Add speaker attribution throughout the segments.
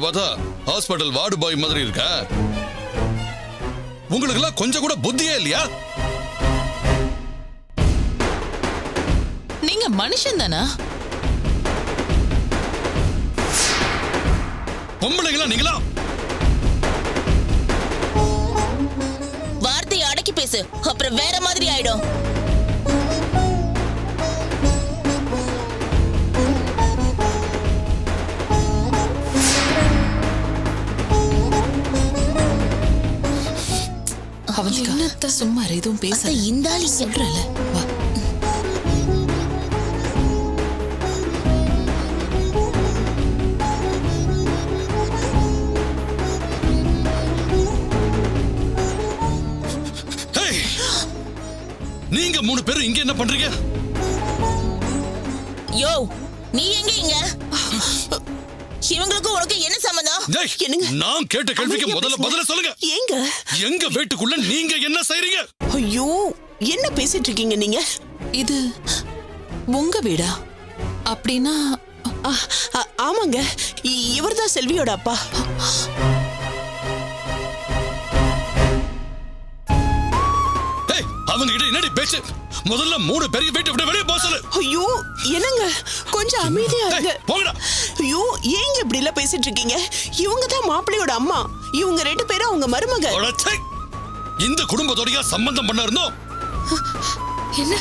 Speaker 1: பார்த்தா hospital ward boy மாதிரி இருக்கா? உங்களுக்கு எல்லாம் கொஞ்சம் கூட புத்தியே இல்லையா?
Speaker 2: நீங்க மனுஷன் தானா?
Speaker 1: பொம்பளைங்களா நீங்களா?
Speaker 3: வார்த்தையை அடக்கி பேசு, அப்புறம் வேற மாதிரி ஆயிடும்.
Speaker 2: அவனுக்கு சும்மா எதுவும் பேச
Speaker 3: இந்த ஆளு
Speaker 2: சொல்றல. வா.
Speaker 1: நீங்க 3 பேரும் இங்க என்ன பண்றீங்க?
Speaker 3: யோ, நீ எங்க இங்க? இவங்களுக்கு உனக்கு என்ன சம்பந்தம்?
Speaker 1: என்னங்க? நான் கேட்ட கேள்விக்கு முதல்ல பதில சொல்லுங்க. எங்க வீட்டுக்குள்ள நீங்க என்ன செய்றீங்க?
Speaker 4: ஐயோ, என்ன பேசிட்டு இருக்கீங்க நீங்க?
Speaker 2: இது உங்க வீடா? அப்படின்னா
Speaker 4: ஆமாங்க, இவர்தான் செல்வியோட அப்பா.
Speaker 1: அவங்க கிட்ட என்னடி பேச்சு? முதல்ல 3 பேரையும் வீட்டை விட்டு வெளியே போக சொல்லு.
Speaker 4: ஐயோ, என்னங்க கொஞ்சம் அமைதியா இருங்க.
Speaker 1: போங்கடா.
Speaker 4: ஐயோ, ஏங்க இப்படி எல்லாம் பேசிட்டு இருக்கீங்க? இவங்க தான் மாப்பிள்ளையோட அம்மா. இவங்க 2 பேரும் அவங்க மருமக.
Speaker 1: இந்த குடும்பத்தோட சம்பந்தம் பண்ண இருந்தோம்.
Speaker 2: என்ன?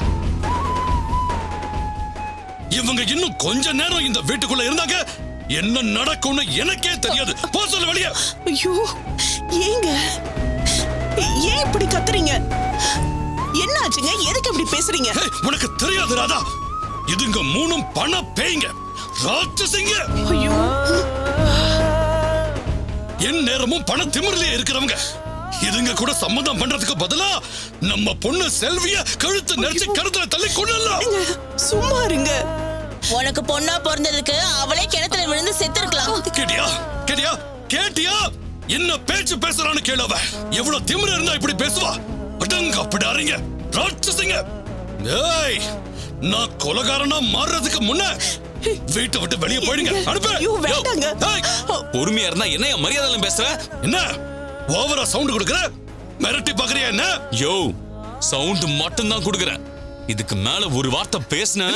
Speaker 1: இவங்க இன்னும் கொஞ்ச நேரம் இந்த வீட்டுக்குள்ள இருந்தாங்க, என்ன நடக்கும்னு எனக்கே தெரியாது. போ சொல்லு வெளியே.
Speaker 4: ஐயோ, ஏங்க ஏன் இப்படி கத்துறீங்க? என்ன ஆச்சுங்க? எதுக்கு இப்படி பேசுறீங்க?
Speaker 1: உனக்கு தெரியாது ராதா, இதுங்க 3 பண பேய்ங்க, ராட்சசிங்க.
Speaker 4: ஐயோ,
Speaker 1: என் நேரமும் பண திமிரிலே இருக்கிறவங்க. இதுங்க கூட சம்மதம் பண்றதுக்கு பதிலா நம்ம பொண்ணு செல்விய கழுத்து நெரிச்சு கருத்துல தள்ளி கொள்ளலாம்.
Speaker 4: சும்மா இருங்க.
Speaker 3: உனக்கு பொண்ணா பிறந்ததுக்கு அவளே கிணத்துல விழுந்து செத்து இருக்கலாம்.
Speaker 1: கேட்டியா? கேட்டியா? கேட்டியா? என்ன பேச்சு பேசுறான்னு கேளவ. எவ்வளவு திமிரு இருந்தா இப்படி பேசுவா? அடங்க அப்படிங்க ராட்சசிங்க. ஏய், நான் கொலைகாரனா மாறுறதுக்கு முன்ன வீட்டை விட்டு வெளியே போயிடுங்க. அனுப்பு.
Speaker 5: பொறுமையா இருந்தா என்ன மரியாதை பேசுற?
Speaker 1: என்ன ஓவரா சவுண்ட் கொடுக்கற? மிரட்டி பாக்குறியா என்ன?
Speaker 5: யோ, சவுண்ட் மட்டும் தான் கொடுக்கறேன். இதுக்கு மேல ஒரு வார்த்தை பேசுன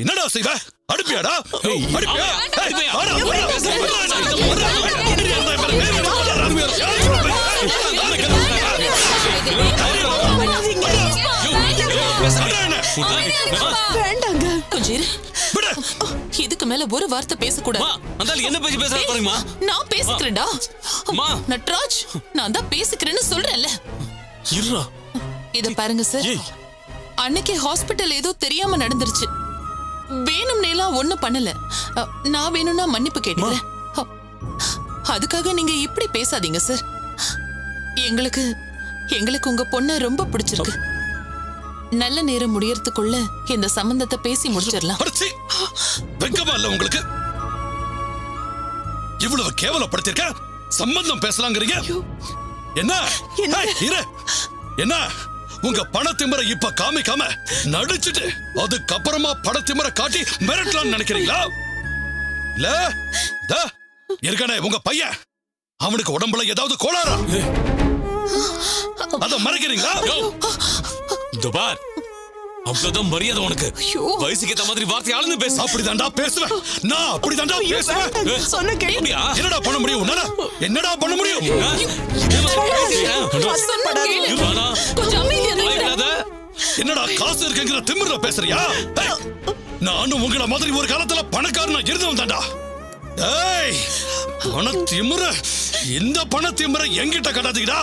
Speaker 1: என்னடா செய்வ? அனுப்பியாடா? அனுப்பியா?
Speaker 4: வேண்டாங்க.
Speaker 2: கொஞ்சம் இதுக்கு மேல ஒரு வார்த்தை பேசக்கூடாது.
Speaker 5: என்ன பேசி பேசுற பாருங்கம்மா.
Speaker 2: நான் பேசிக்கிறேன்டா. நட்ராஜ், நான் தான் பேசிக்கிறேன்னு சொல்றேன்ல. இத பாருங்க சார், அன்னைக்கு ஹாஸ்பிட்டல் ஏதோ தெரியாம நடந்துருச்சு. வேணும்னேலாம் ஒண்ணும் பண்ணல. நான் வேணும்னா மன்னிப்பு கேட்டுக்கிறேன். அதுக்காக நீங்க இப்படி பேசாதீங்க சார். எங்களுக்கு உங்க பொண்ணு ரொம்ப பிடிச்சிருக்கு. நல்ல நேரம் முடியறதுக்குள்ள இந்த சம்பந்தத்தை பேசி முடிச்சிடலாம்.
Speaker 1: வெக்கமா இல்ல உங்களுக்கு? இவ்வளவு கேவலப்படுத்திருக்க சம்பந்தம் பேசலாங்கிறீங்க? என்ன என்ன உங்க பணத்திமரை இப்ப காமிக்காம நடிச்சுட்டு அதுக்கப்புறமா பணத்திமரை காட்டி மிரட்டலாம்னு நினைக்கிறீங்களா? இல்ல ஏற்கனவே உங்க பையன், அவனுக்கு உடம்புல ஏதாவது கோளாறா? அத மறைக்கிறீங்களா?
Speaker 5: துபார், அவ்வளவுதான் மரியாதை உனக்கு. வயசுக்கு ஏத்த மாதிரி வார்த்தை ஆளுந்து பேசு.
Speaker 1: அப்படிதான்டா பேசுவேன். நான் அப்படிதான்டா பேசுவேன்.
Speaker 4: சொன்ன கேளு.
Speaker 1: என்னடா பண்ண முடியும் உன்னால? என்னடா பண்ண முடியும்? என்னடா காசு இருக்குங்கிற திமிர்ல பேசுறியா? நானும் உங்கள மாதிரி ஒரு காலத்துல பணக்காரனா இருந்தவன் தான்டா. ஏய், பணத்திமிர, இந்த பணத்திமிர என்கிட்ட கட்டாதீங்கடா.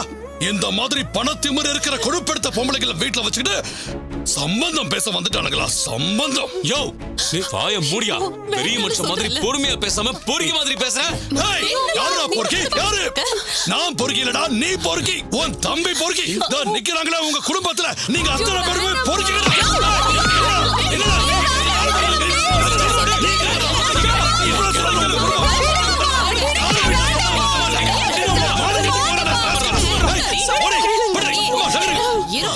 Speaker 1: இந்த மாதிரி பணத்திமிர இருக்கிற கொழுப்படுத்த பொம்பளைகளை வீட்டுல வச்சுக்கிட்டு சம்பந்தம் பேச வந்துட்டானுங்களா? சம்பந்தம்?
Speaker 5: யோ, நீ வாய மூடியா. பெரிய மனுஷன் மாதிரி பொறுமையா பேசாம பொறுக்கி மாதிரி பேச.
Speaker 1: யாரா பொறுக்கி? யாரு? நான் பொறுக்கி இல்லடா, நீ பொறுக்கி. உன் தம்பி பொறுக்கி. நிக்கிறாங்களா உங்க குடும்பத்துல? நீங்க அத்தனை பேருமே பொறுக்கி.